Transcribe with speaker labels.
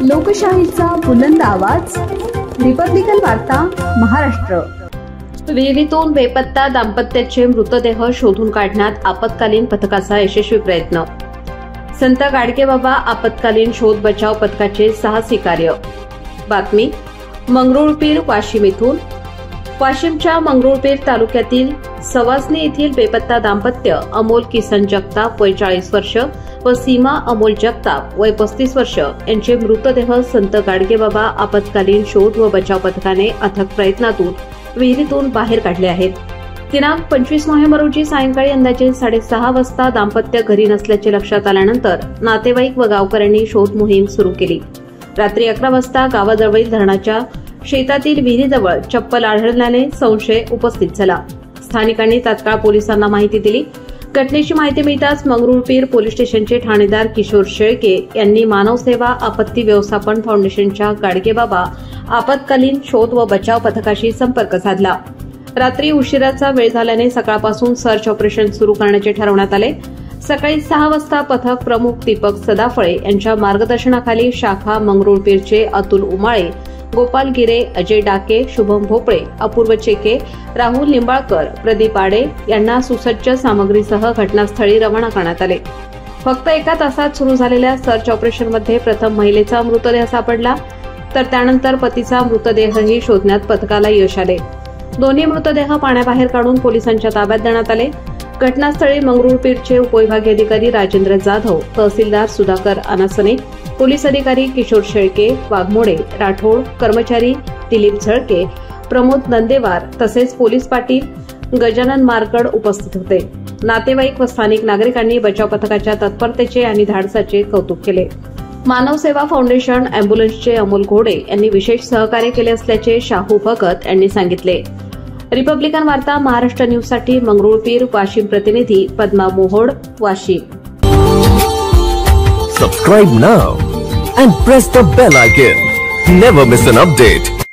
Speaker 1: लोकशाहीचा बुलंद आवाज, रिपब्लिकन वार्ता महाराष्ट्र। विहिरीतून बेपत्ता दाम्पत्याचे मृतदेह शोधून काढण्यात आपत्कालीन पथकाचा यशस्वी प्रयत्न। संत गाडगेबाबा आपत्कालीन शोध बचाव पथकाचे साहसी कार्य। बातमी मंगरुळपीर वाशिम येथून। वाशिमच्या मंगरुळपीर तालुक्यातील सवासनी येथील बेपत्ता दाम्पत्य अमोल किसन जगताप वय 40 वर्ष व सीमा अमोल जगताप वय 35 वर्ष यांचे मृतदेह संत गाडगेबाबा आपत्कालीन शोध व बचाव पथकाने अथक प्रयत्नातून विहिरीतून बाहेर काढले आहेत। दिनांक 25 नोव्हेंबर रोजी सायंकाळी अंदाजे 6:30 वाजता दाम्पत्य घरी नसल्याचे लक्षात आल्यानंतर नातेवाईक व गावकऱ्यांनी शोध मोहीम सुरू केली। रात्री 11 वाजता गावाजवळील धरणाच्या शेतातील विहिरीजवळ चप्पल आढळल्याने संशय उपस्थित झाला। स्थानिकांनी तात्काळ पोलिसांना माहिती दिली। घटनेची माहिती मिळताच मंगरुळपीर पोलीस स्टेशनचे ठाणेदार किशोर शेळके यांनी मानव सेवा आपत्ती व्यवस्थापन फाउंडेशनच्या गाडगेबाबा आपत्कालीन शोध व बचाव पथकाशी संपर्क साधला। रात्री उशिराचा वेळ झाल्याने सकाळपासून सर्च ऑपरेशन सुरू करण्याचे ठरवण्यात आले। सकाळी 6 वाजता पथक प्रमुख दीपक सदाफळे यांच्या मार्गदर्शनाखाली शाखा मंगरुळपीरचे अतुल उमाळे, गोपाल गिरे, अजय डाके, शुभम भोपळे, अपूर्व चेके, राहुल निंबाळकर, प्रदीप आडे यांना सुसज्ज सामग्रीसह घटनास्थळी रवाना करण्यात आले। फक्त एका तासात सुरू झालेल्या सर्च ऑपरेशनमध्ये प्रथम महिलेचा मृतदेह सापडला, तर त्यानंतर पतीचा मृतदेहही शोधण्यात पथकाला यश आले। दोन्ही मृतदेह पाण्याबाहेर काढून पोलिसांच्या ताब्यात देण्यात आले। घटनास्थळी मंगरुळपीरचे उपविभागीय अधिकारी राजेंद्र जाधव, तहसीलदार सुधाकर अनासने, पोलीस अधिकारी किशोर शेळके, वाघमोडे, राठोड, कर्मचारी दिलीप झळके, प्रमोद नंदेवार तसेच पोलीस पाटील गजानन मारकड उपस्थित होते। नातेवाईक व स्थानिक नागरिकांनी बचाव पथकाच्या तत्परतेचे आणि धाडसाचे कौतुक केले। मानव सेवा फाउंडेशन अँब्युलन्सचे अमोल घोडे यांनी विशेष सहकार्य केले असल्याचे शाहू भगत यांनी सांगितले। रिपब्लिकन वार्ता महाराष्ट्र न्यूजसाठी मंगरुळपीर वाशिम प्रतिनिधी Padma Mohod, Washim.
Speaker 2: Subscribe now and press the bell icon. Never miss an update.